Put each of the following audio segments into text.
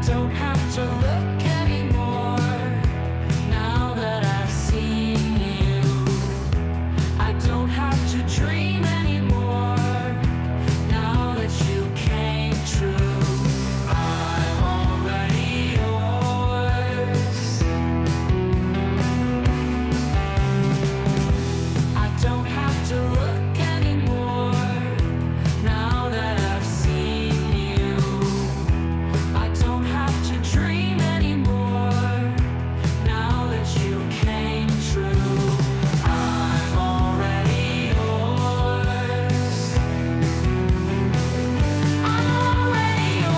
don't have to look anymore now that I've seen you. I don't have to dream anymore now that you came true. I'm already yours. I don't have to look anymore now that I've seen you. I don't have to dream anymore now that you came true. I'm already yours. I'm already yours.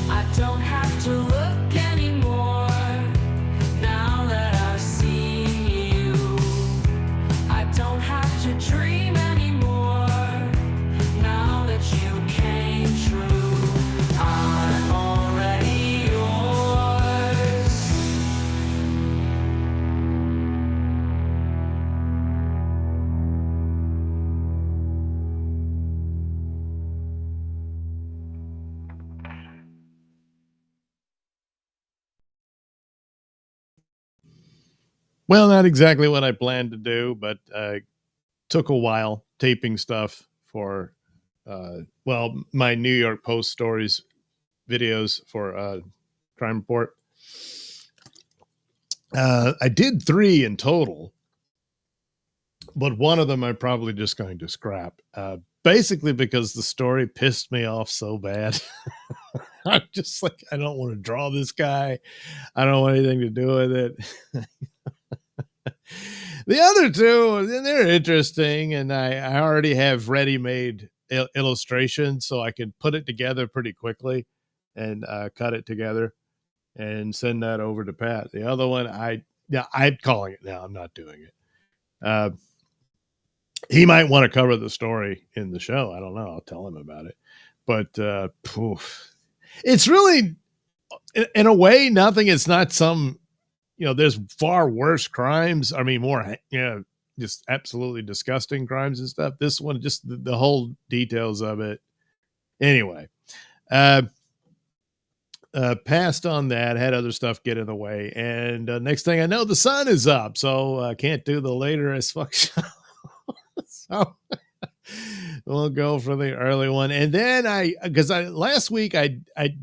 I don't have to look anymore now that I've seen you. I don't have to dream anymore now that you came true. I'm already yours. Well, not exactly what I planned to do, but took a while taping stuff for, my New York Post stories videos for Crime Report. I did 3 in total, but one of them I'm probably just going to scrap. Basically because the story pissed me off so bad. I'm just like, I don't want to draw this guy. I don't want anything to do with it. The other 2, they're interesting, and I already have ready-made illustrations, so I can put it together pretty quickly and cut it together and send that over to Pat. The other one, I'm calling it now. I'm not doing it. He might want to cover the story in the show. I don't know. I'll tell him about it. But it's really, in a way, nothing. It's not some, there's far worse crimes. I mean, more, just absolutely disgusting crimes and stuff. This one, just the whole details of it. Anyway, passed on that, had other stuff get in the way. And next thing I know, the sun is up. So I can't do the later as fuck show. So we'll go for the early one. And then last week I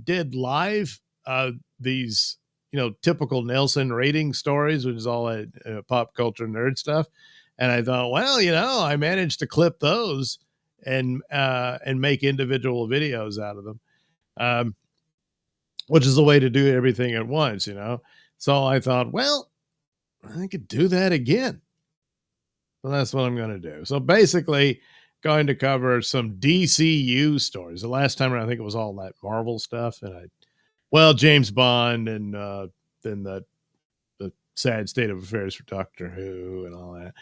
did live these, typical Nailsin rating stories, which is all pop culture nerd stuff. And I thought, well, I managed to clip those and make individual videos out of them, which is the way to do everything at once, So I thought, well, I could do that again. So that's what I'm going to do. So basically, going to cover some DCU stories. The last time I think it was all that Marvel stuff, and James Bond, and then the sad state of affairs for Doctor Who and all that.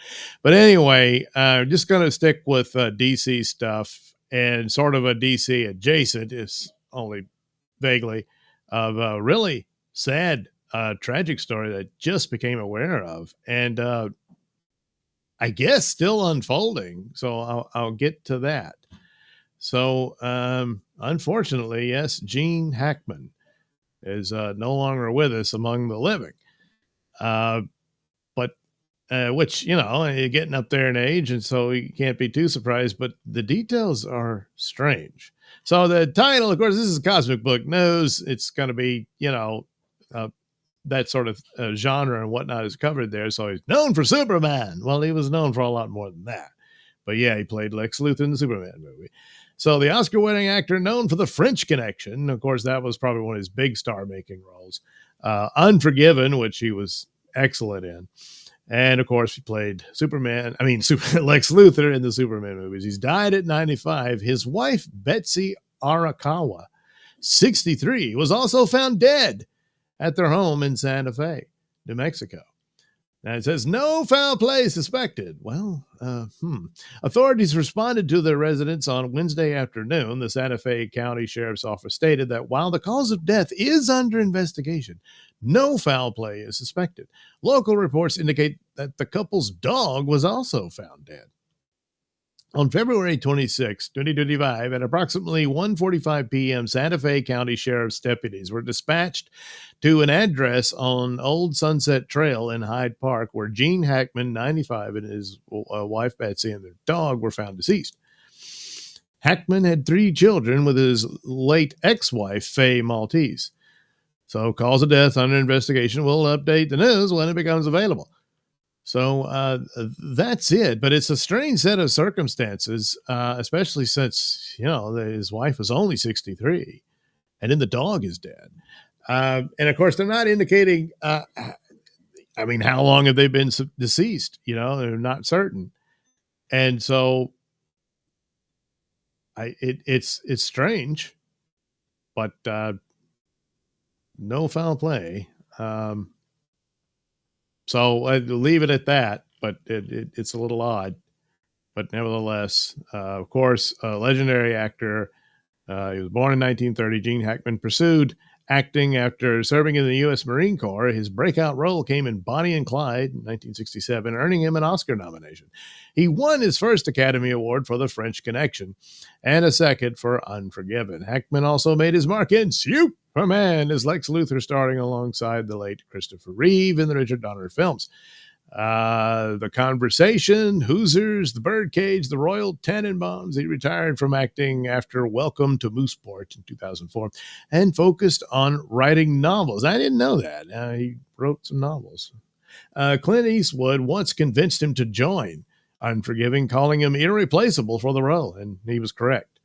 But anyway, just going to stick with DC stuff and sort of a DC adjacent, is only vaguely, of a really sad, tragic story that I just became aware of, and I guess still unfolding. So I'll get to that. So unfortunately, yes, Gene Hackman is no longer with us among the living. But which, you're getting up there in age, and so you can't be too surprised, but the details are strange. So the title, of course, this is Cosmic Book News. It's going to be, that sort of genre and whatnot is covered there. So he's known for Superman. Well, he was known for a lot more than that. But yeah, he played Lex Luthor in the Superman movie. So the Oscar-winning actor known for The French Connection, of course, that was probably one of his big star-making roles. Unforgiven, which he was excellent in. And, of course, he played Lex Luthor in the Superman movies. He's died at 95. His wife, Betsy Arakawa, 63, was also found dead at their home in Santa Fe, New Mexico. Now it says no foul play suspected. Well, authorities responded to the residents on Wednesday afternoon. The Santa Fe County Sheriff's Office stated that while the cause of death is under investigation, no foul play is suspected. Local reports indicate that the couple's dog was also found dead. On February 26, 2025, at approximately 1:45 p.m., Santa Fe County Sheriff's deputies were dispatched to an address on Old Sunset Trail in Hyde Park where Gene Hackman, 95, and his wife Betsy and their dog were found deceased. Hackman had 3 children with his late ex-wife, Faye Maltese. So cause of death under investigation. Will update the news when it becomes available. So that's it. But it's a strange set of circumstances, especially since, his wife was only 63 and then the dog is dead. And of course, they're not indicating, how long have they been deceased? They're not certain. And so it's strange, but no foul play. So I'd leave it at that, but it's a little odd. But nevertheless, of course, a legendary actor. He was born in 1930. Gene Hackman pursued acting after serving in the U.S. Marine Corps. His breakout role came in Bonnie and Clyde in 1967, earning him an Oscar nomination. He won his first Academy Award for The French Connection and a second for Unforgiven. Hackman also made his mark in Superman as Lex Luthor, starring alongside the late Christopher Reeve in the Richard Donner films. The Conversation, Hoosiers, The Birdcage, The Royal Tenenbaums. He retired from acting after Welcome to Mooseport in 2004 and focused on writing novels. I didn't know that. He wrote some novels. Clint Eastwood once convinced him to join Unforgiving, calling him irreplaceable for the role, and he was correct.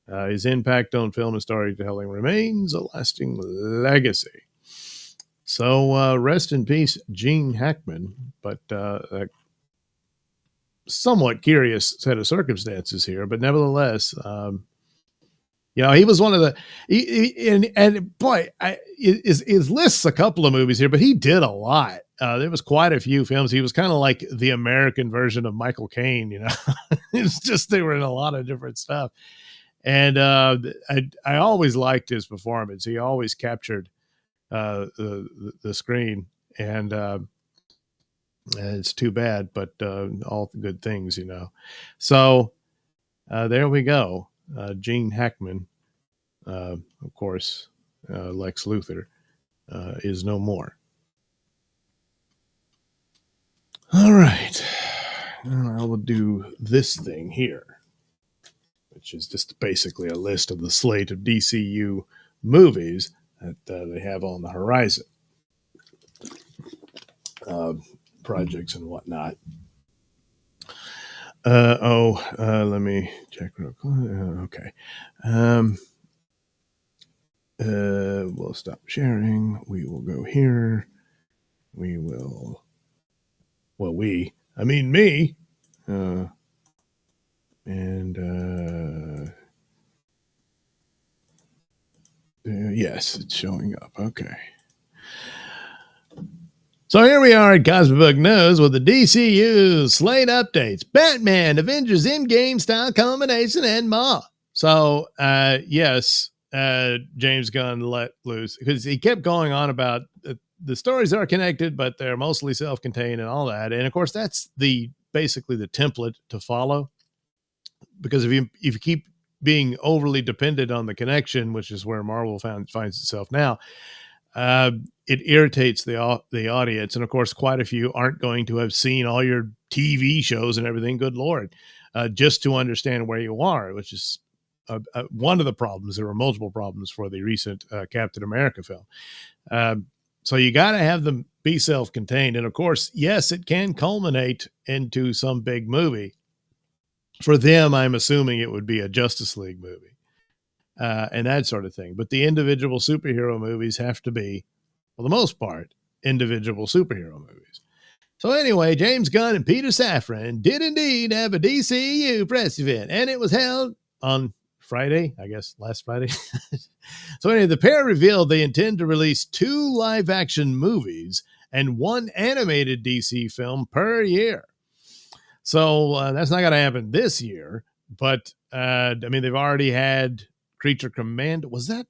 His impact on film and storytelling remains a lasting legacy. So rest in peace, Gene Hackman. But a somewhat curious set of circumstances here. But nevertheless, he was one of the his lists a couple of movies here, but he did a lot. There was quite a few films. He was kind of like the American version of Michael Caine. It's just they were in a lot of different stuff. And I always liked his performance. He always captured the screen, and it's too bad, but all the good things, So there we go. Gene Hackman, of course, Lex Luthor, is no more. All right, and I will do this thing here, which is just basically a list of the slate of DCU movies that they have on the horizon, projects and whatnot. Let me check real quick. Okay. We'll stop sharing. We will go here. We will, me. Yes, it's showing up. Okay. So here we are at Cosmic Book News with the DCU slate updates. Batman, Avengers Endgame style culmination, and more. So, yes, James Gunn let loose because he kept going on about the stories are connected, but they're mostly self-contained and all that. And of course, that's basically the template to follow. Because if you keep being overly dependent on the connection, which is where Marvel finds itself now, it irritates the audience. And of course, quite a few aren't going to have seen all your TV shows and everything. Good Lord, just to understand where you are, which is one of the problems. There were multiple problems for the recent Captain America film. So you got to have them be self-contained. And of course, yes, it can culminate into some big movie. For them, I'm assuming it would be a Justice League movie and that sort of thing. But the individual superhero movies have to be, for the most part, individual superhero movies. So anyway, James Gunn and Peter Safran did indeed have a DCU press event, and it was held on Friday, I guess last Friday. So anyway, the pair revealed they intend to release 2 live-action movies and one animated DC film per year. So that's not going to happen this year. But, I mean, they've already had Creature Command. Was that?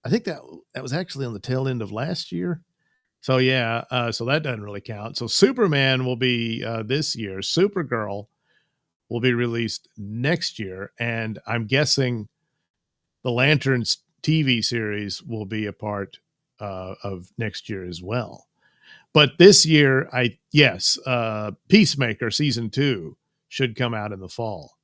I think that was actually on the tail end of last year. So, yeah, so that doesn't really count. So Superman will be this year. Supergirl will be released next year. And I'm guessing the Lanterns TV series will be a part of next year as well. But this year, Peacemaker season 2 should come out in the fall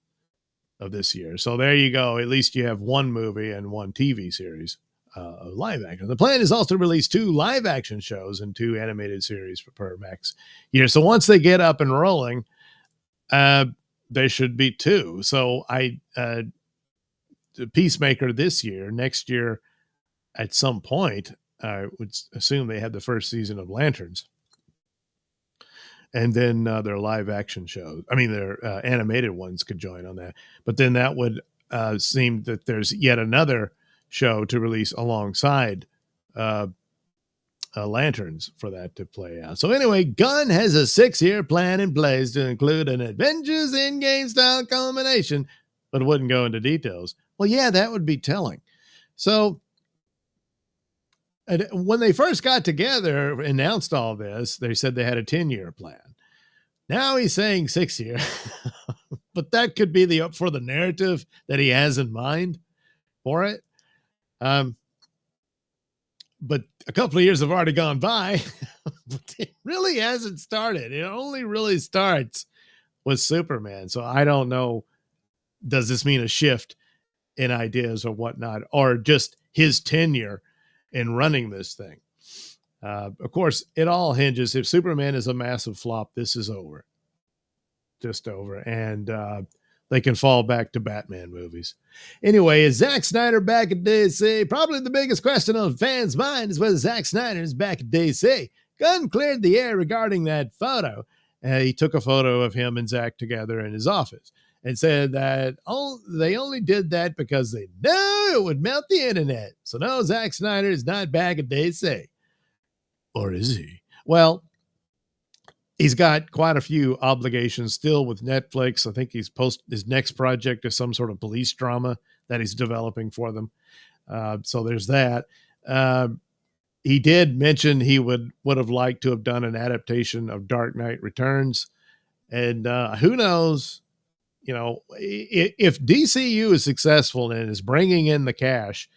of this year. So there you go. At least you have one movie and one TV series of live action. The plan is also to release 2 live action shows and 2 animated series per max year. So once they get up and rolling, there should be 2. So Peacemaker this year, next year at some point, I would assume they had the first season of Lanterns. And then their live action shows, their animated ones could join on that. But then that would seem that there's yet another show to release alongside Lanterns for that to play out. So anyway, Gunn has a 6-year plan in place to include an Avengers Endgame style culmination, but wouldn't go into details. Well, yeah, that would be telling. So when they first got together, announced all this, they said they had a 10-year plan. Now he's saying 6-year, but that could be for the narrative that he has in mind for it. But a couple of years have already gone by, but it really hasn't started. It only really starts with Superman. So I don't know. Does this mean a shift in ideas or whatnot, or just his tenure in running this thing? Of course, it all hinges. If Superman is a massive flop, this is over. Just over. And they can fall back to Batman movies. Anyway, is Zack Snyder back at DC? Probably the biggest question on fans' mind is whether Zack Snyder is back at DC. Gunn cleared the air regarding that photo. He took a photo of him and Zack together in his office and said that they only did that because they knew it would melt the internet. So no, Zack Snyder is not back at DC. Or is he? Well, he's got quite a few obligations still with Netflix. I think his next project is some sort of police drama that he's developing for them. So there's that. He did mention he would have liked to have done an adaptation of Dark Knight Returns. And who knows, if DCU is successful and is bringing in the cash,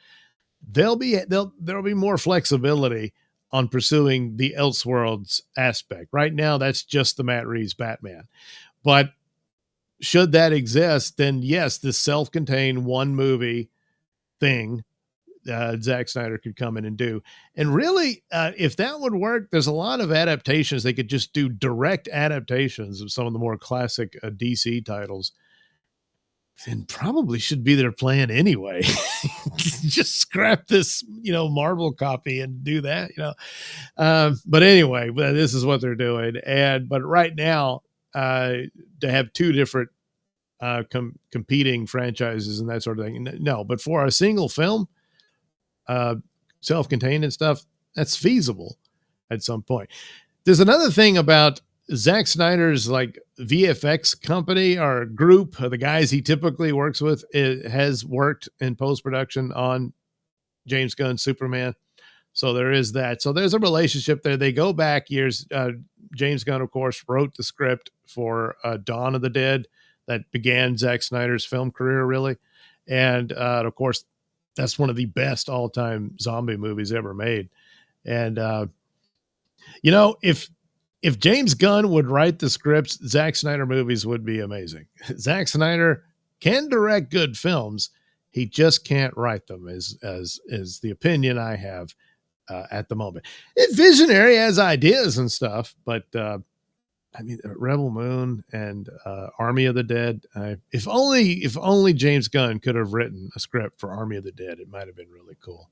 there'll be more flexibility on pursuing the Elseworlds aspect. Right now, that's just the Matt Reeves Batman. But should that exist, then yes, this self-contained one movie thing Zack Snyder could come in and do. And really, if that would work, there's a lot of adaptations. They could just do direct adaptations of some of the more classic DC titles. And probably should be their plan anyway. Just scrap this, Marvel copy and do that, But anyway, this is what they're doing. But right now, to have 2 different competing franchises and that sort of thing, no. But for a single film, self-contained and stuff, that's feasible at some point. There's another thing about Zack Snyder's VFX company or group, the guys he typically works with, has worked in post-production on James Gunn's Superman. So there is that. So there's a relationship there. They go back years. James Gunn, of course, wrote the script for Dawn of the Dead that began Zack Snyder's film career, really. And of course, that's one of the best all-time zombie movies ever made. And, if James Gunn would write the scripts, Zack Snyder movies would be amazing. Zack Snyder can direct good films. He just can't write them, is the opinion I have at the moment. Visionary, has ideas and stuff, but Rebel Moon and Army of the Dead. If only James Gunn could have written a script for Army of the Dead, it might have been really cool.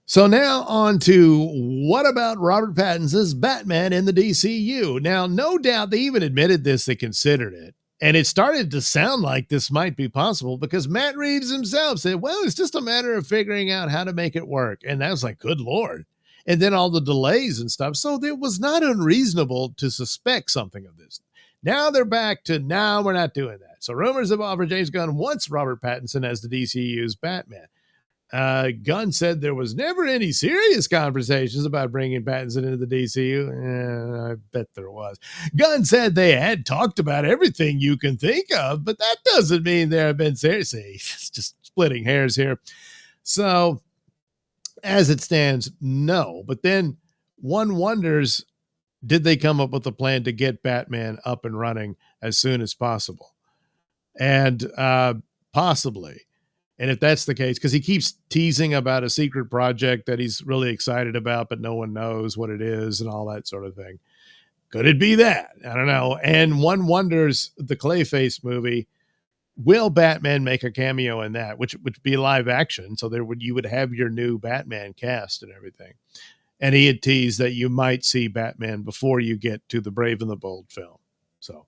So now on to what about Robert Pattinson's Batman in the DCU? Now, no doubt they even admitted this, they considered it. And it started to sound like this might be possible because Matt Reeves himself said, well, it's just a matter of figuring out how to make it work. And that was like, good Lord. and then all the delays and stuff. So it was not unreasonable to suspect something of this. Now they're back to, now we're not doing that. So rumors have offered James Gunn wants Robert Pattinson as the DCU's Batman. Gunn said there was never any serious conversations about bringing Pattinson into the DCU. I bet there was. Gunn said they had talked about everything you can think of, but that doesn't mean there have been serious. It's just splitting hairs here. So as it stands, no. But then one wonders, did they come up with a plan to get Batman up and running as soon as possible? And possibly. And if that's the case, because he keeps teasing about a secret project that he's really excited about, but no one knows what it is and all that sort of thing. Could it be that? I don't know. And one wonders, the Clayface movie, will Batman make a cameo in that, which would be live action? So you would have your new Batman cast and everything. And he had teased that you might see Batman before you get to the Brave and the Bold film. So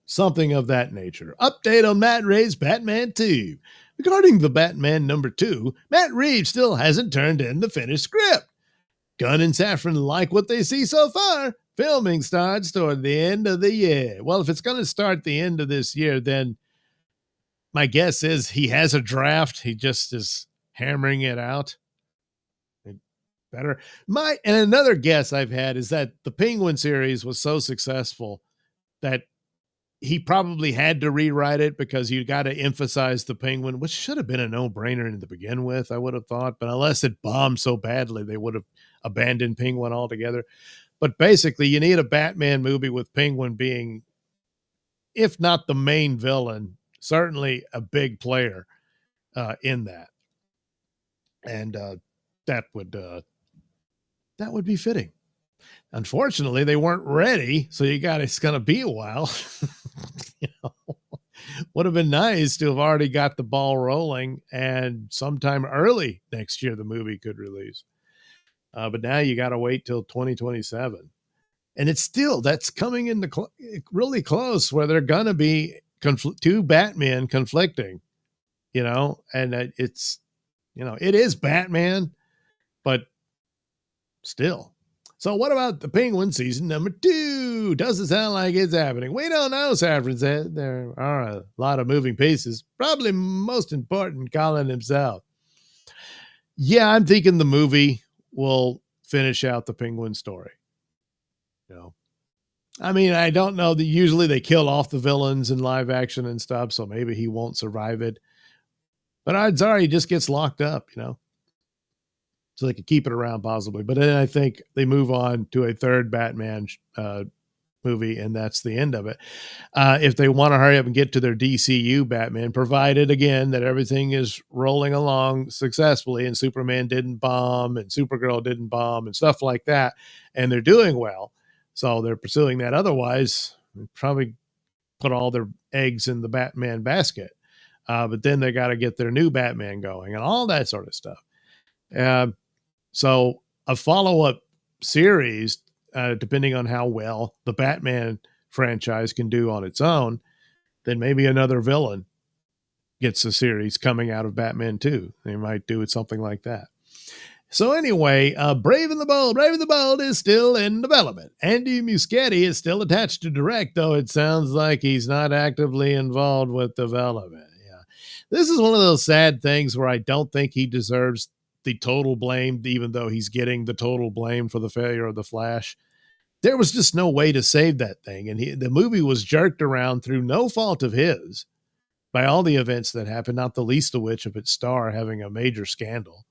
something of that nature. Update on Matt Reeves' Batman 2. Regarding the Batman #2, Matt Reeves still hasn't turned in the finished script. Gunn and Safran like what they see so far. Filming starts toward the end of the year. Well, if it's going to start the end of this year, then my guess is he has a draft. He just is hammering it out. Better. And another guess I've had is that the Penguin series was so successful that he probably had to rewrite it because you got to emphasize the Penguin, which should have been a no-brainer to begin with, I would have thought. But unless it bombed so badly, they would have abandoned Penguin altogether. But basically, you need a Batman movie with Penguin being, if not the main villain, certainly a big player in that. And that would be fitting. Unfortunately, they weren't ready, so it's going to be a while. Would have been nice to have already got the ball rolling, and sometime early next year the movie could release. But now you got to wait till 2027, and that's coming in really close, where they're going to be two Batman conflicting, and it's, it is Batman, but still. So what about the Penguin season #2? Doesn't sound like it's happening. We don't know, Safran said. There are a lot of moving pieces. Probably most important, Colin himself. Yeah, I'm thinking the movie will finish out the Penguin story. I mean, I don't know. Usually they kill off the villains in live action and stuff, so maybe he won't survive it. But odds are he just gets locked up, so they could keep it around possibly. But then I think they move on to a third Batman movie, and that's the end of it. If they want to hurry up and get to their DCU Batman, provided, again, that everything is rolling along successfully and Superman didn't bomb and Supergirl didn't bomb and stuff like that, and they're doing well, so they're pursuing that. Otherwise, they probably put all their eggs in the Batman basket. But then they got to get their new Batman going and all that sort of stuff. So a follow-up series, depending on how well the Batman franchise can do on its own, then maybe another villain gets a series coming out of Batman 2. They might do it something like that. So anyway, Brave and the Bold is still in development. Andy Muschietti is still attached to direct, though it sounds like he's not actively involved with development. Yeah, this is one of those sad things where I don't think he deserves the total blame, even though he's getting the total blame for the failure of The Flash. There was just no way to save that thing. And the movie was jerked around through no fault of his by all the events that happened, not the least of which of its star having a major scandal.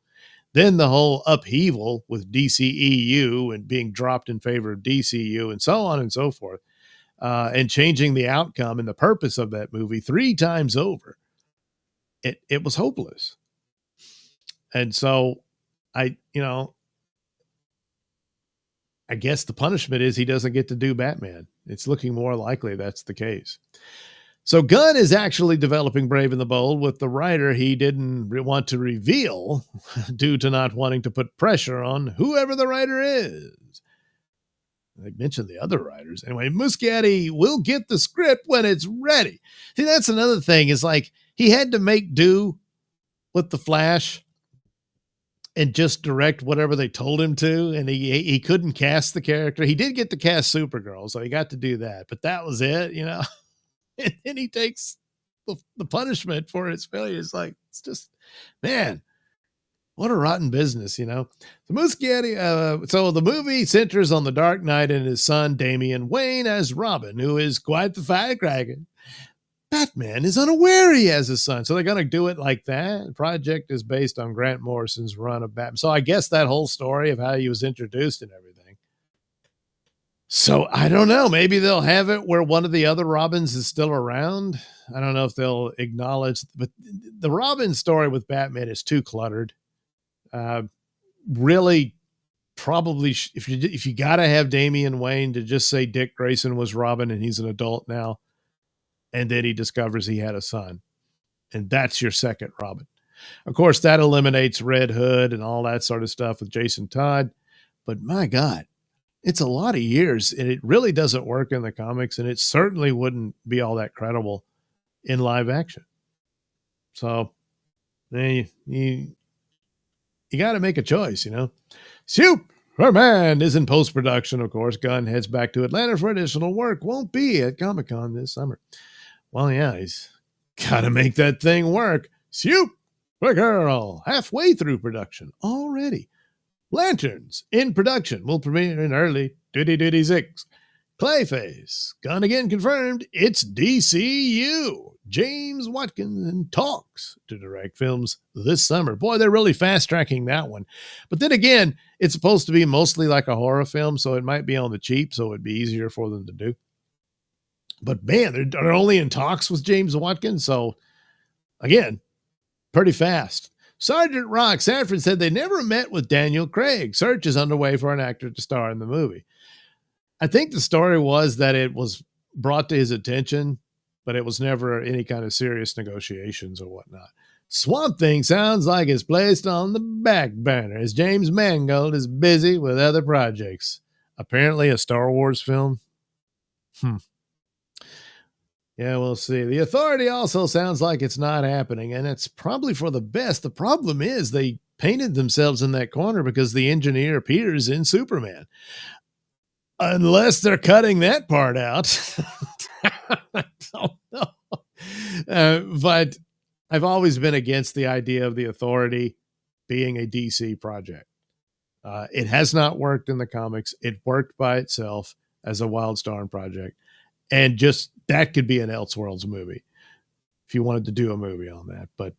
Then the whole upheaval with DCEU and being dropped in favor of DCU and so on and so forth, and changing the outcome and the purpose of that movie 3 times over. It was hopeless. And so I guess the punishment is he doesn't get to do Batman. It's looking more likely that's the case. So Gunn is actually developing Brave and the Bold with the writer he didn't want to reveal due to not wanting to put pressure on whoever the writer is. I mentioned the other writers. Anyway, Muschietti will get the script when it's ready. See, that's another thing, is like he had to make do with The Flash and just direct whatever they told him to. And he couldn't cast the character. He did get to cast Supergirl, so he got to do that, but that was it, you know. And then he takes the punishment for his failure. It's like, it's just, man, what a rotten business, you know. The Muschietti, so the movie centers on the Dark Knight and his son Damian Wayne as Robin, who is quite the firecracker. Batman is unaware he has a son, so they're going to do it like that. The project is based on Grant Morrison's run of Batman, so I guess that whole story of how he was introduced and everything. So I don't know. Maybe they'll have it where one of the other Robins is still around. I don't know if they'll acknowledge, but the Robin story with Batman is too cluttered. Really, probably if you got to have Damian Wayne, to just say Dick Grayson was Robin and he's an adult now, and then he discovers he had a son, and that's your second Robin. Of course, that eliminates Red Hood and all that sort of stuff with Jason Todd. But my God, it's a lot of years, and it really doesn't work in the comics, and it certainly wouldn't be all that credible in live action. So you got to make a choice, you know. Superman is in post-production, of course. Gunn heads back to Atlanta for additional work. Won't be at Comic-Con this summer. Well, yeah, he's got to make that thing work. Supergirl, halfway through production already. Lanterns in production, will premiere in early 2026. Clayface, Gunn again confirmed it's DCU. James Watkins talks to direct films this summer. Boy, they're really fast-tracking that one. But then again, it's supposed to be mostly like a horror film, so it might be on the cheap, so it'd be easier for them to do. But man, they're only in talks with James Watkins, so again, pretty fast. Sergeant Rock Sanford said they never met with Daniel Craig. Search is underway for an actor to star in the movie. I think the story was that it was brought to his attention, but it was never any kind of serious negotiations or whatnot. Swamp Thing sounds like it's placed on the back burner as James Mangold is busy with other projects. Apparently a Star Wars film. Yeah, we'll see. The Authority also sounds like it's not happening, and it's probably for the best. The problem is they painted themselves in that corner because the engineer appears in Superman. Unless they're cutting that part out. I don't know. But I've always been against the idea of the Authority being a DC project. It has not worked in the comics. It worked by itself as a Wildstorm project. And just that could be an Elseworlds movie if you wanted to do a movie on that. But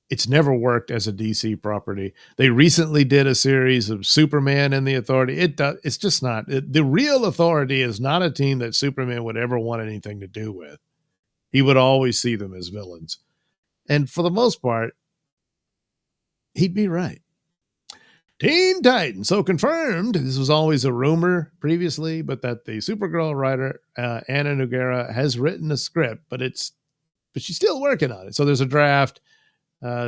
it's never worked as a DC property. They recently did a series of Superman and the Authority. It's just not. The real Authority is not a team that Superman would ever want anything to do with. He would always see them as villains. And for the most part, he'd be right. Teen Titans. So confirmed, this was always a rumor previously, but that the Supergirl writer, Anna Noguera, has written a script, but she's still working on it. So there's a draft.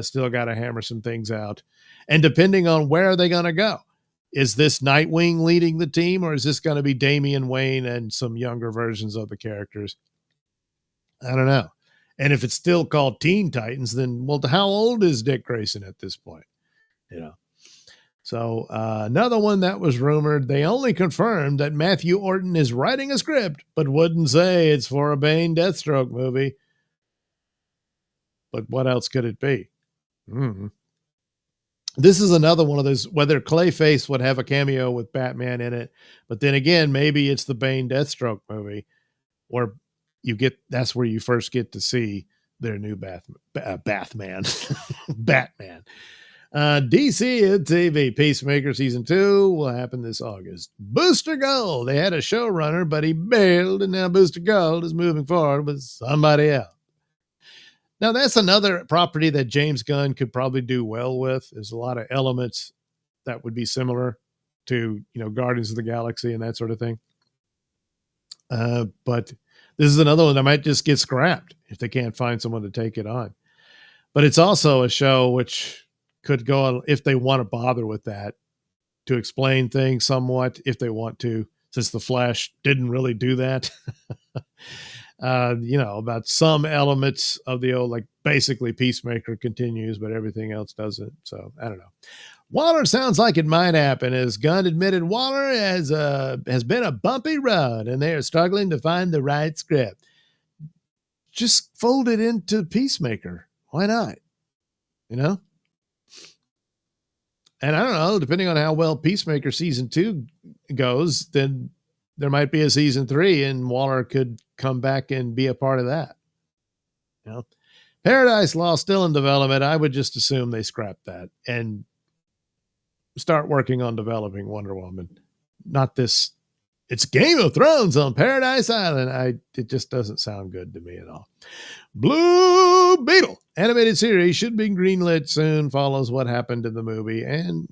Still got to hammer some things out. And depending on where are they going to go, is this Nightwing leading the team, or is this going to be Damian Wayne and some younger versions of the characters? I don't know. And if it's still called Teen Titans, then, well, how old is Dick Grayson at this point? You know. So another one that was rumored, they only confirmed that Matthew Orton is writing a script, but wouldn't say it's for a Bane Deathstroke movie. But what else could it be? This is another one of those, whether Clayface would have a cameo with Batman in it, but then again, maybe it's the Bane Deathstroke movie where that's where you first get to see their new Batman. Batman. DC and TV Peacemaker Season 2 will happen this August. Booster Gold. They had a showrunner, but he bailed, and now Booster Gold is moving forward with somebody else. Now, that's another property that James Gunn could probably do well with. There's a lot of elements that would be similar to, Guardians of the Galaxy and that sort of thing. But this is another one that might just get scrapped if they can't find someone to take it on. But it's also a show which could go on, if they want to bother with that, to explain things somewhat, if they want to, since The Flash didn't really do that. about some elements of the old, like basically Peacemaker continues, but everything else doesn't. So I don't know. Waller sounds like it might happen. As Gunn admitted, Waller has been a bumpy road, and they are struggling to find the right script. Just fold it into Peacemaker. Why not? You know? And I don't know, depending on how well Peacemaker season 2 goes, then there might be a season 3 and Waller could come back and be a part of that. You know? Paradise Law still in development. I would just assume they scrap that and start working on developing Wonder Woman. Not this, it's Game of Thrones on Paradise Island. It just doesn't sound good to me at all. Blue Beetle animated series should be greenlit soon. Follows what happened in the movie, and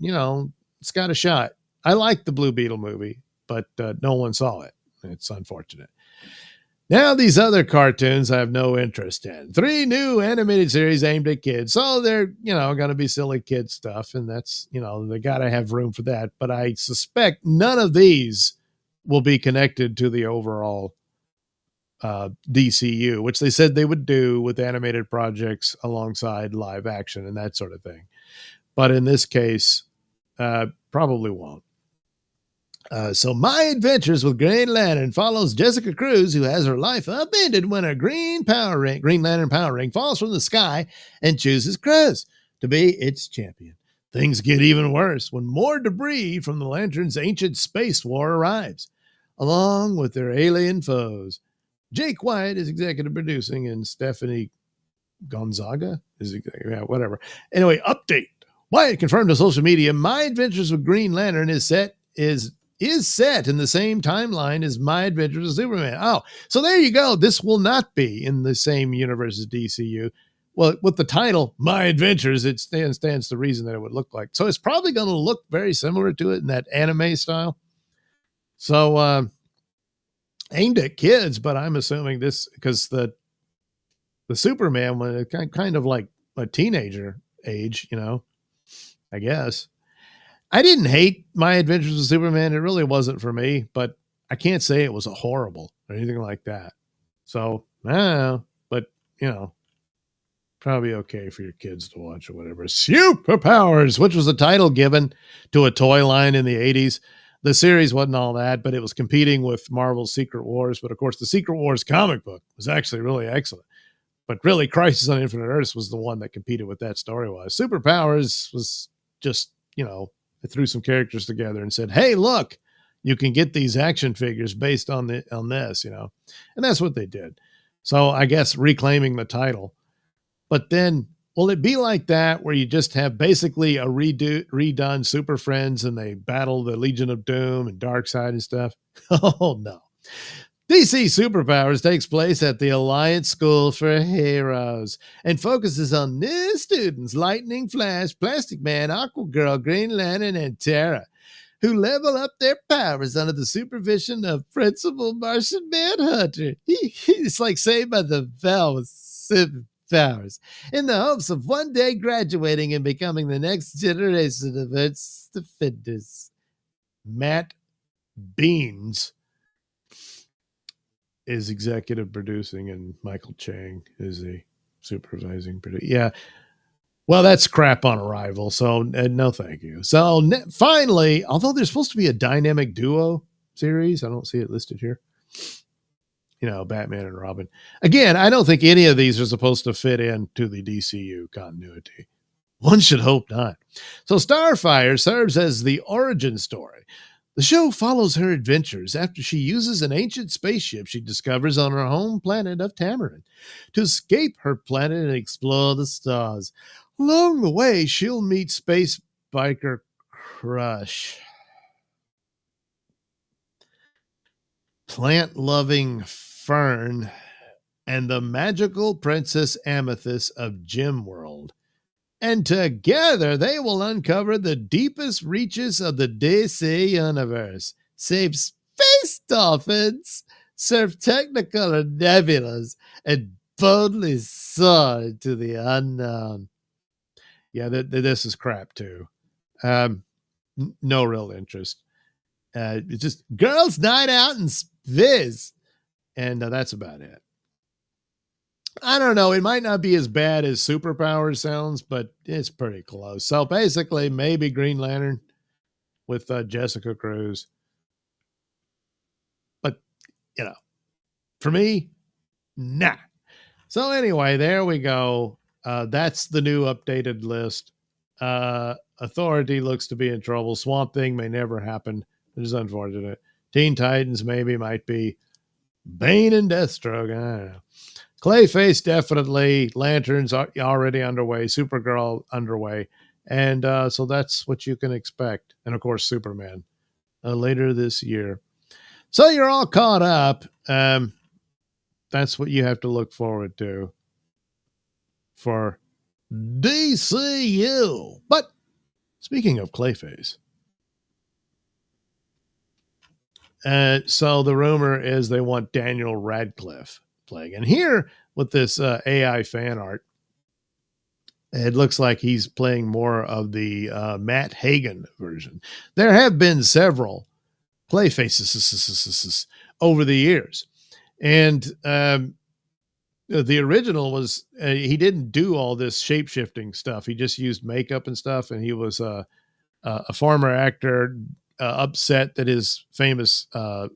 it's got a shot. I like the Blue Beetle movie, but no one saw it. It's unfortunate. Now these other cartoons I have no interest in. 3 new animated series aimed at kids, so they're going to be silly kid stuff, and that's they got to have room for that. But I suspect none of these will be connected to the overall DCU, which they said they would do with animated projects alongside live action and that sort of thing. But in this case, probably won't. So My Adventures with Green Lantern follows Jessica Cruz, who has her life upended when a Green Lantern power ring falls from the sky and chooses Cruz to be its champion. Things get even worse when more debris from the Lantern's ancient space war arrives, along with their alien foes. Jake White is executive producing, and Stephanie Gonzaga is whatever. Anyway, update. White confirmed to social media My Adventures with Green Lantern is set in the same timeline as My Adventures with Superman. Oh, so there you go. This will not be in the same universe as DCU. Well, with the title My Adventures, it stands to reason that it would look like. So it's probably going to look very similar to it in that anime style. So aimed at kids, but I'm assuming this because the Superman was kind of like a teenager age, I guess. I didn't hate My Adventures with Superman. It really wasn't for me, but I can't say it was a horrible or anything like that. So, I don't know, but, probably okay for your kids to watch or whatever. Superpowers, which was a title given to a toy line in the 80s. The series wasn't all that, but it was competing with Marvel's Secret Wars. But, of course, the Secret Wars comic book was actually really excellent. But really, Crisis on Infinite Earths was the one that competed with that story-wise. Superpowers was just, they threw some characters together and said, hey, look, you can get these action figures based on this, and that's what they did. So I guess reclaiming the title. But then, will it be like that where you just have basically a redone Super Friends and they battle the Legion of Doom and Darkseid and stuff? Oh, no. DC Superpowers takes place at the Alliance School for Heroes and focuses on new students, Lightning, Flash, Plastic Man, Aquagirl, Green Lantern, and Terra, who level up their powers under the supervision of Principal Martian Manhunter. It's like Saved by the Bell with superpowers, in the hopes of one day graduating and becoming the next generation of Earth's defenders. Matt Beans is executive producing, and Michael Chang is the supervising producer. Yeah. Well, that's crap on arrival. So no, thank you. So finally, although there's supposed to be a dynamic duo series, I don't see it listed here. Batman and Robin. Again, I don't think any of these are supposed to fit into the DCU continuity. One should hope not. So Starfire serves as the origin story. The show follows her adventures after she uses an ancient spaceship she discovers on her home planet of Tamarin to escape her planet and explore the stars. Along the way, she'll meet space biker Crush, plant-loving Fern, and the magical Princess Amethyst of Gem World. And together they will uncover the deepest reaches of the DC universe, save space dolphins, surf technicolor nebulas, and boldly soar into the unknown. Yeah, this is crap too. No real interest. It's just girls' night out and viz. And that's about it. I don't know. It might not be as bad as Superpower sounds, but it's pretty close. So basically, maybe Green Lantern with Jessica Cruz. But, you know, for me, nah. So anyway, there we go. That's the new updated list. Authority looks to be in trouble. Swamp Thing may never happen. It is unfortunate. Teen Titans maybe might be. Bane and Deathstroke. I don't know. Clayface definitely. Lanterns are already underway. Supergirl underway. And so that's what you can expect. And of course, Superman later this year. So you're all caught up. That's what you have to look forward to for DCU. But speaking of Clayface, so the rumor is they want Daniel Radcliffe playing. And here with this AI fan art, it looks like he's playing more of the Matt Hagen version. There have been several Clayfaces over the years. And the original was, he didn't do all this shape-shifting stuff. He just used makeup and stuff. And he was a former actor upset that his famous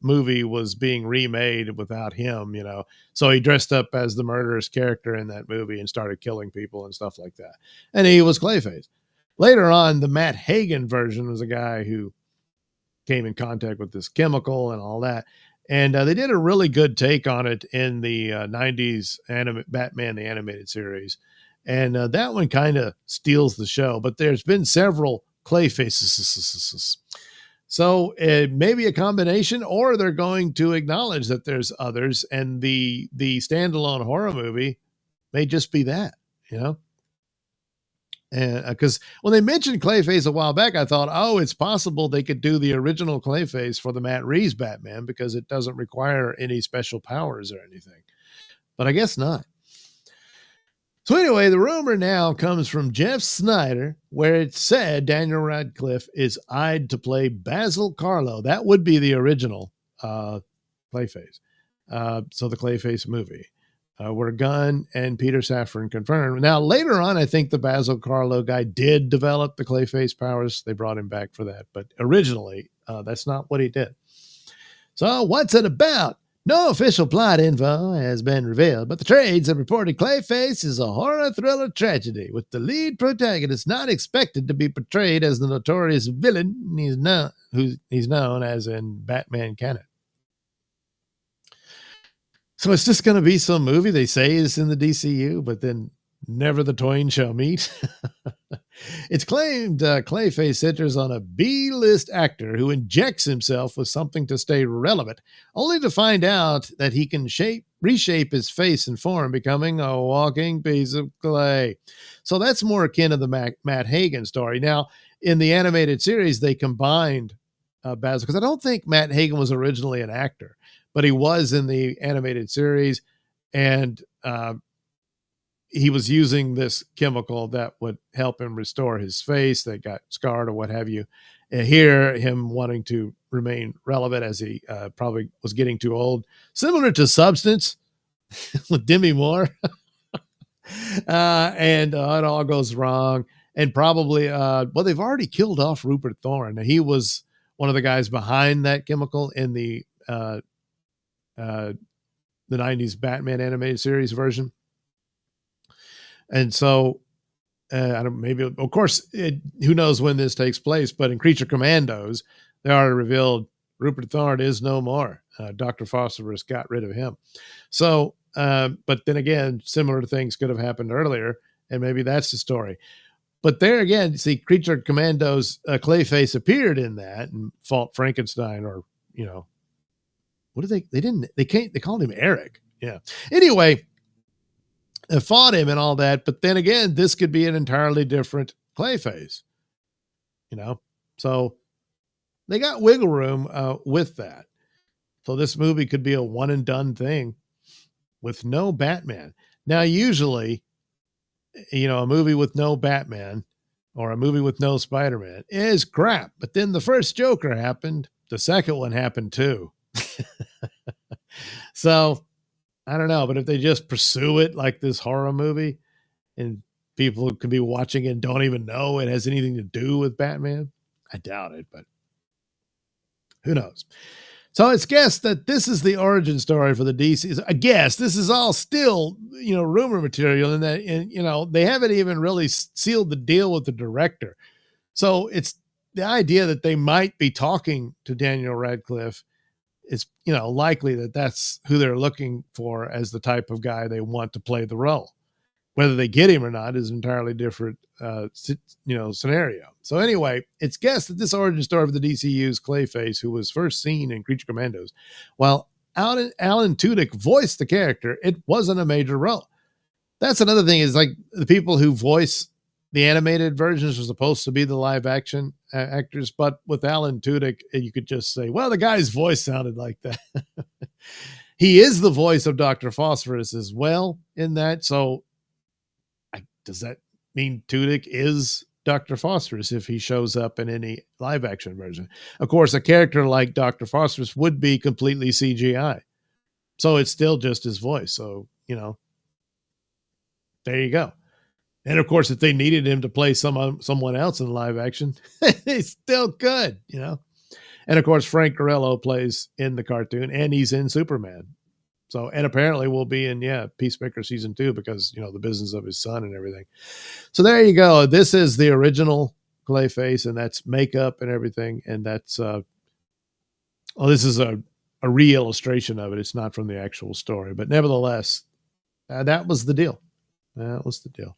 movie was being remade without him, you know. So he dressed up as the murderous character in that movie and started killing people and stuff like that. And he was Clayface. Later on, the Matt Hagen version was a guy who came in contact with this chemical and all that. And they did a really good take on it in the 90s Batman, the animated series. And that one kind of steals the show. But there's been several Clayfaces. So maybe a combination, or they're going to acknowledge that there's others. And the standalone horror movie may just be that, you know? Because when they mentioned Clayface a while back, I thought, oh, it's possible they could do the original Clayface for the Matt Reeves Batman because it doesn't require any special powers or anything. But I guess not. So anyway, the rumor now comes from Jeff Snyder, where it said Daniel Radcliffe is eyed to play Basil Carlo. That would be the original Clayface. So the Clayface movie. Where Gunn and Peter Safran confirmed. Now, later on, I think the Basil Carlo guy did develop the Clayface powers. They brought him back for that. But originally, that's not what he did. So what's it about? No official plot info has been revealed, but the trades have reported Clayface is a horror thriller tragedy, with the lead protagonist not expected to be portrayed as the notorious villain he's known as in Batman canon. So it's just going to be some movie they say is in the DCU, but then never the twain shall meet. It's claimed Clayface centers on a B-list actor who injects himself with something to stay relevant, only to find out that he can reshape his face and form, becoming a walking piece of clay. So that's more akin to the Matt Hagen story. Now, in the animated series, they combined Basil, because I don't think Matt Hagen was originally an actor, but he was in the animated series, and he was using this chemical that would help him restore his face that got scarred or what have you. And here, him wanting to remain relevant as he probably was getting too old, similar to Substance with Demi Moore. And it all goes wrong. And probably, they've already killed off Rupert Thorne. He was one of the guys behind that chemical in the 90s Batman animated series version. And so maybe, of course, who knows when this takes place, but in Creature Commandos, they already revealed Rupert Thorne is no more. Dr. Phosphorus got rid of him. So, but then again, similar things could have happened earlier, and maybe that's the story. But there again, see, Creature Commandos, Clayface appeared in that and fought Frankenstein, or, you know, what did they called him Eric. Yeah. Anyway, fought him and all that. But then again, this could be an entirely different Clayface, you know? So they got wiggle room with that. So this movie could be a one and done thing with no Batman. Now, usually, you know, a movie with no Batman or a movie with no Spider-Man is crap. But then the first Joker happened. The second one happened too. So I don't know, but if they just pursue it like this horror movie and people can be watching it and don't even know it has anything to do with Batman, I doubt it, but who knows? So it's guessed that this is the origin story for the DC. I guess this is all still, rumor material, and they haven't even really sealed the deal with the director. So it's the idea that they might be talking to Daniel Radcliffe. It's likely that that's who they're looking for as the type of guy they want to play the role. Whether they get him or not is an entirely different, scenario. So anyway, it's guessed that this origin story of the DCU's Clayface, who was first seen in Creature Commandos, while Alan Tudyk voiced the character, it wasn't a major role. That's another thing is like the people who voice the animated versions are supposed to be the live action actors, but with Alan Tudyk, you could just say, well, the guy's voice sounded like that. He is the voice of Dr. Phosphorus as well in that. So does that mean Tudyk is Dr. Phosphorus if he shows up in any live action version? Of course, a character like Dr. Phosphorus would be completely CGI. So it's still just his voice. So, there you go. And of course, if they needed him to play someone else in live action, they still could, And of course, Frank Grillo plays in the cartoon and he's in Superman. So, and apparently will be in, Peacemaker season 2 because, the business of his son and everything. So there you go. This is the original Clayface, and that's makeup and everything. And that's, this is a re-illustration of it. It's not from the actual story, but nevertheless, that was the deal. That was the deal.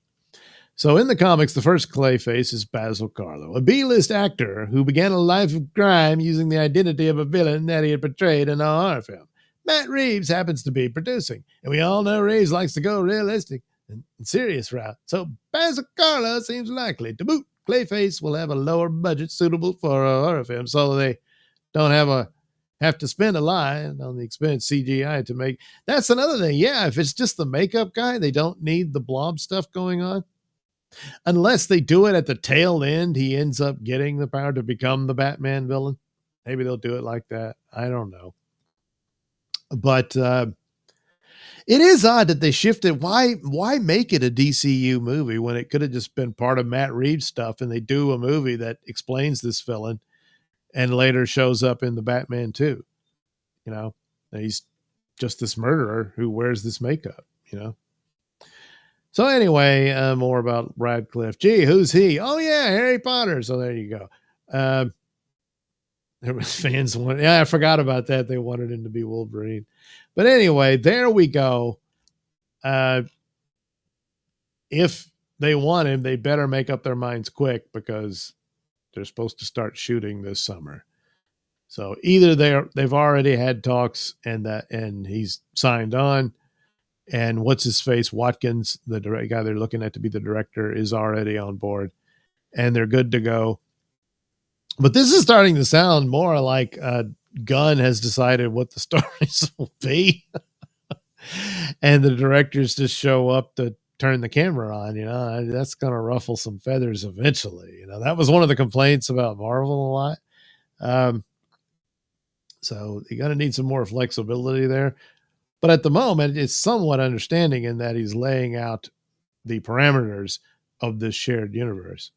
So in the comics, the first Clayface is Basil Carlo, a B-list actor who began a life of crime using the identity of a villain that he had portrayed in a horror film. Matt Reeves happens to be producing, and we all know Reeves likes to go realistic and serious route. So Basil Carlo seems likely. To boot, Clayface will have a lower budget suitable for a horror film, so they don't have to spend a lot on the expense CGI to make. That's another thing. Yeah, if it's just the makeup guy, they don't need the blob stuff going on. Unless they do it at the tail end, he ends up getting the power to become the Batman villain. Maybe they'll do it like that. I don't know. But it is odd that they shifted. Why make it a DCU movie when it could have just been part of Matt Reeves' stuff, and they do a movie that explains this villain and later shows up in the Batman 2? He's just this murderer who wears this makeup, So anyway, more about Radcliffe. Gee, who's he? Oh yeah, Harry Potter. So there you go. There was fans wanted. Yeah, I forgot about that. They wanted him to be Wolverine. But anyway, there we go. If they want him, they better make up their minds quick because they're supposed to start shooting this summer. So either they've already had talks and he's signed on, and what's his face Watkins, the guy they're looking at to be the director, is already on board, and they're good to go. But this is starting to sound more like Gunn has decided what the stories will be, and the directors just show up to turn the camera on. That's going to ruffle some feathers eventually. That was one of the complaints about Marvel a lot. So you're going to need some more flexibility there. But at the moment, it's somewhat understanding in that he's laying out the parameters of this shared universe.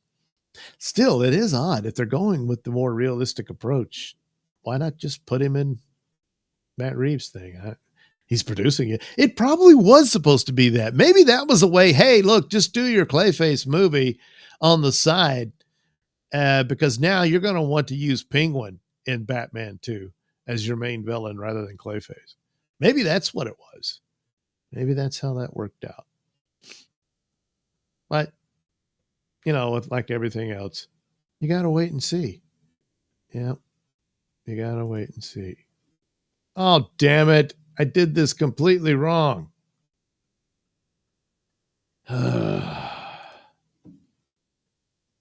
Still, it is odd. If they're going with the more realistic approach, why not just put him in Matt Reeves' thing? He's producing it. It probably was supposed to be that. Maybe that was a way, hey, look, just do your Clayface movie on the side because now you're going to want to use Penguin in Batman 2 as your main villain rather than Clayface. Maybe that's what it was. Maybe that's how that worked out. But, with like everything else, you got to wait and see. Yeah, you got to wait and see. Oh, damn it. I did this completely wrong. Yeah,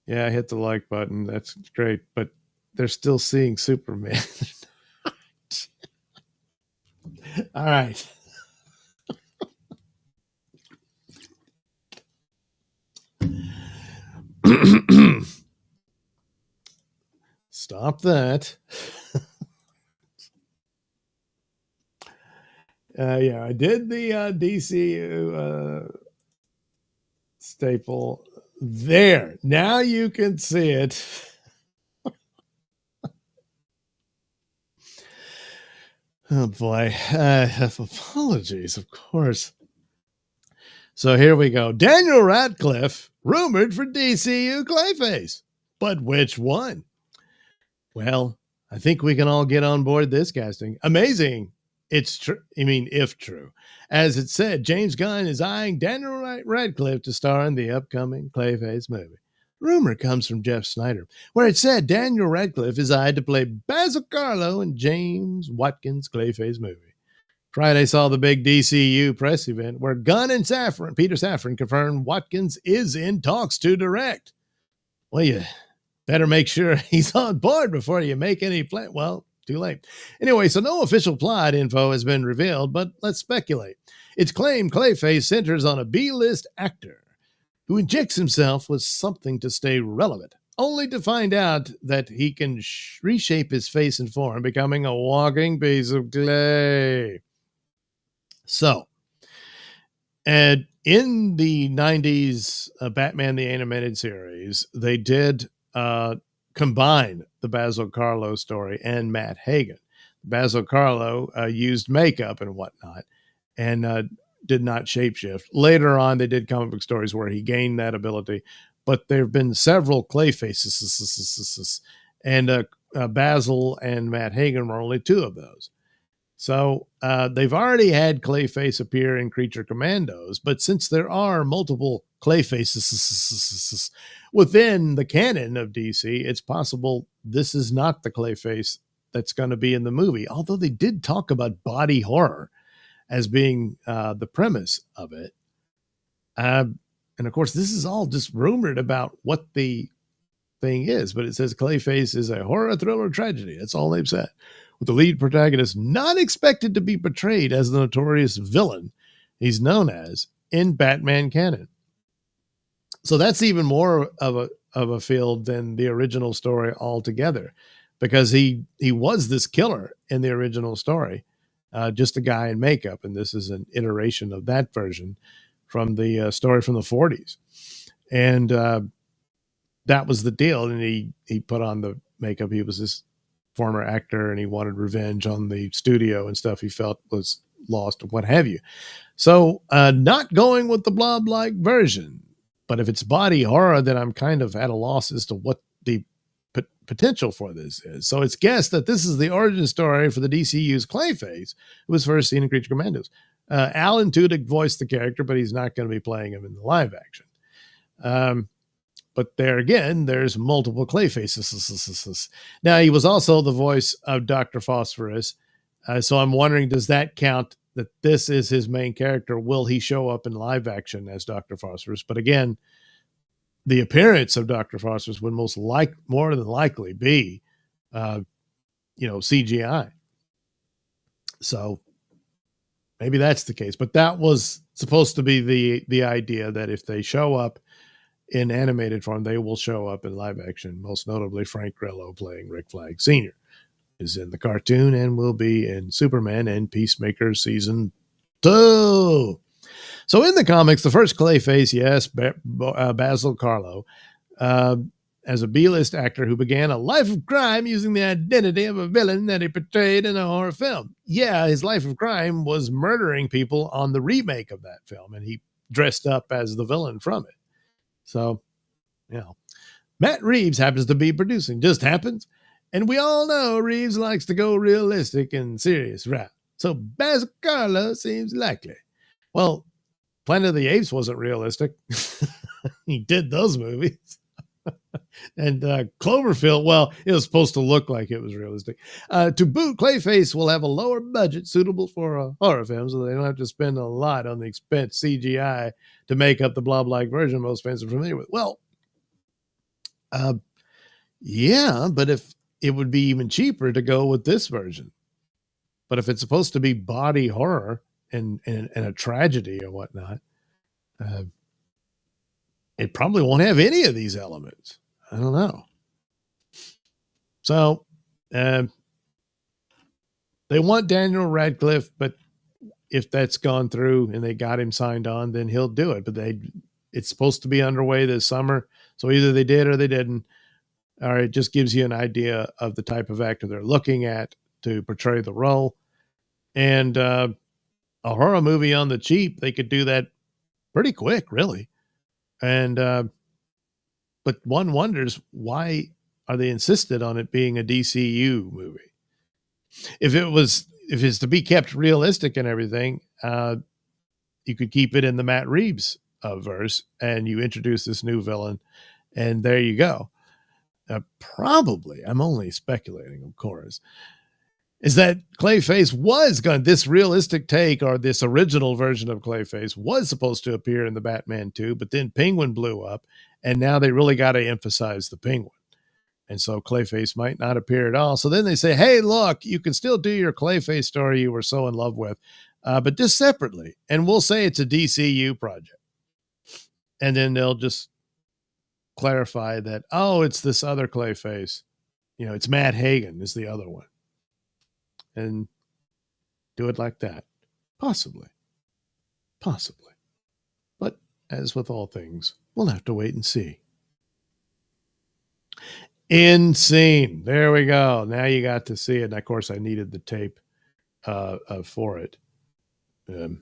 I hit the like button. That's great. But they're still seeing Superman. All right. Stop that. Yeah, I did the DCU staple there. Now you can see it. Oh boy. Apologies, of course. So here we go. Daniel Radcliffe rumored for DCU Clayface. But which one? Well, I think we can all get on board this casting. Amazing. It's true. I mean, if true. As it said, James Gunn is eyeing Daniel Radcliffe to star in the upcoming Clayface movie. Rumor comes from Jeff Snyder, where it said Daniel Radcliffe is eyed to play Basil Carlo in James Watkins' Clayface movie. Friday saw the big DCU press event where Gunn and Peter Safran confirmed Watkins is in talks to direct. Well, you better make sure he's on board before you make any plan. Well, too late. Anyway, so no official plot info has been revealed, but let's speculate. It's claimed Clayface centers on a B-list actor who injects himself with something to stay relevant, only to find out that he can reshape his face and form, becoming a walking piece of clay. So, and in the 90s Batman the Animated Series, they did combine the Basil Carlo story and Matt Hagen. Basil Carlo used makeup and whatnot and did not shapeshift. Later on, they did comic book stories where he gained that ability, but there have been several Clayfaces, and Basil and Matt Hagen were only two of those. So they've already had Clayface appear in Creature Commandos, but since there are multiple Clayfaces within the canon of DC, it's possible this is not the Clayface that's going to be in the movie, although they did talk about body horror as being the premise of it. And of course, this is all just rumored about what the thing is, but it says Clayface is a horror thriller tragedy. That's all they've said, with the lead protagonist not expected to be portrayed as the notorious villain he's known as in Batman canon. So that's even more of a field than the original story altogether, because he was this killer in the original story, just a guy in makeup, and this is an iteration of that version from the story from the 40s. And that was the deal, and he put on the makeup. He was this former actor, and he wanted revenge on the studio and stuff he felt was lost, what have you. So not going with the blob-like version, but if it's body horror, then I'm kind of at a loss as to what the potential for this is. So it's guessed that this is the origin story for the DCU's Clayface, who was first seen in Creature Commandos. Alan Tudyk voiced the character, but he's not going to be playing him in the live action. But there again, there's multiple Clayfaces. Now, he was also the voice of Dr. Phosphorus. So I'm wondering, does that count that this is his main character? Will he show up in live action as Dr. Phosphorus? But again, the appearance of Dr. Phosphorus would more than likely be, CGI. So maybe that's the case. But that was supposed to be the idea, that if they show up in animated form, they will show up in live action. Most notably, Frank Grillo playing Rick Flag Sr. is in the cartoon and will be in Superman and Peacemaker season 2. So in the comics, the first Clayface, yes, Basil Carlo, as a B-list actor who began a life of crime using the identity of a villain that he portrayed in a horror film. Yeah, his life of crime was murdering people on the remake of that film, and he dressed up as the villain from it. So, Matt Reeves happens to be producing. Just happens. And we all know Reeves likes to go realistic and serious route. So Basil Carlo seems likely. Well, Planet of the Apes wasn't realistic. He did those movies. And Cloverfield, well, it was supposed to look like it was realistic. To boot, Clayface will have a lower budget suitable for horror films, so they don't have to spend a lot on the expense CGI to make up the blob-like version most fans are familiar with. Well, yeah, but if it would be even cheaper to go with this version. But if it's supposed to be body horror and a tragedy or whatnot, it probably won't have any of these elements. I don't know. So they want Daniel Radcliffe, but if that's gone through and they got him signed on, then he'll do it. But it's supposed to be underway this summer. So either they did or they didn't. All right, it just gives you an idea of the type of actor they're looking at to portray the role. And a horror movie on the cheap, they could do that pretty quick, really. And but one wonders, why are they insisted on it being a DCU movie? If it's to be kept realistic and everything, you could keep it in the Matt Reeves verse, and you introduce this new villain, and there you go. Probably, I'm only speculating, of course, is that Clayface was going, this realistic take, or this original version of Clayface was supposed to appear in the Batman 2, but then Penguin blew up, and now they really got to emphasize the Penguin. And so Clayface might not appear at all. So then they say, hey, look, you can still do your Clayface story you were so in love with, but just separately. And we'll say it's a DCU project. And then they'll just clarify that, oh, it's this other Clayface. It's Matt Hagen is the other one. And do it like that. Possibly. But as with all things, we'll have to wait and see. Insane. There we go. Now you got to see it. And of course, I needed the tape for it to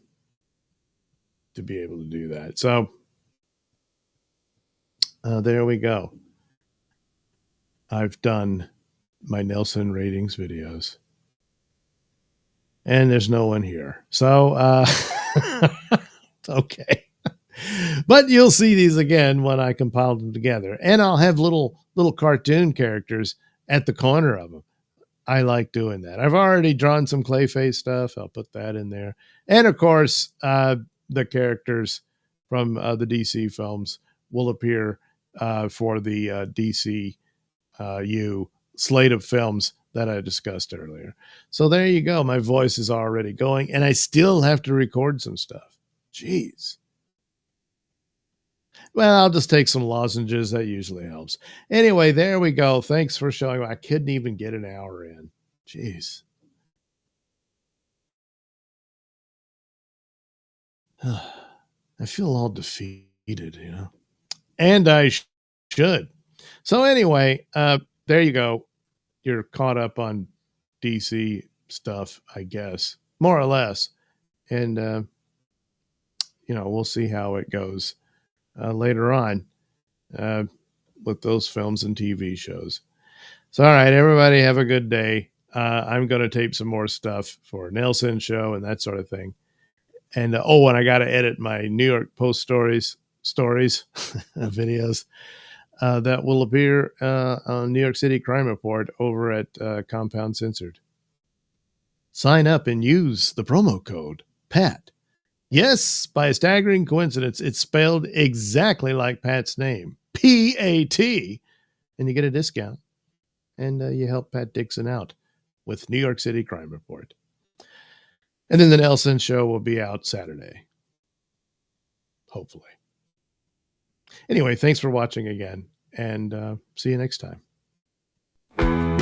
be able to do that. So there we go. I've done my Nailsin ratings videos. And there's no one here. So, okay. But you'll see these again when I compile them together. And I'll have little cartoon characters at the corner of them. I like doing that. I've already drawn some Clayface stuff. I'll put that in there. And of course, the characters from the DC films will appear for the DCU slate of films that I discussed earlier. So there you go. My voice is already going, and I still have to record some stuff. Jeez. Well, I'll just take some lozenges. That usually helps. Anyway, there we go. Thanks for showing me. I couldn't even get an hour in. Jeez. I feel all defeated, and I should. So anyway, there you go. You're caught up on DC stuff, I guess, more or less. And, we'll see how it goes later on with those films and TV shows. So, all right, everybody have a good day. I'm going to tape some more stuff for Nailsin Show and that sort of thing. And, and I got to edit my New York Post stories videos. That will appear on New York City Crime Report over at Compound Censored. Sign up and use the promo code PAT. Yes, by a staggering coincidence, it's spelled exactly like Pat's name, P-A-T, and you get a discount. And you help Pat Dixon out with New York City Crime Report. And then the Nailsin Show will be out Saturday. Hopefully. Anyway, thanks for watching again, and see you next time.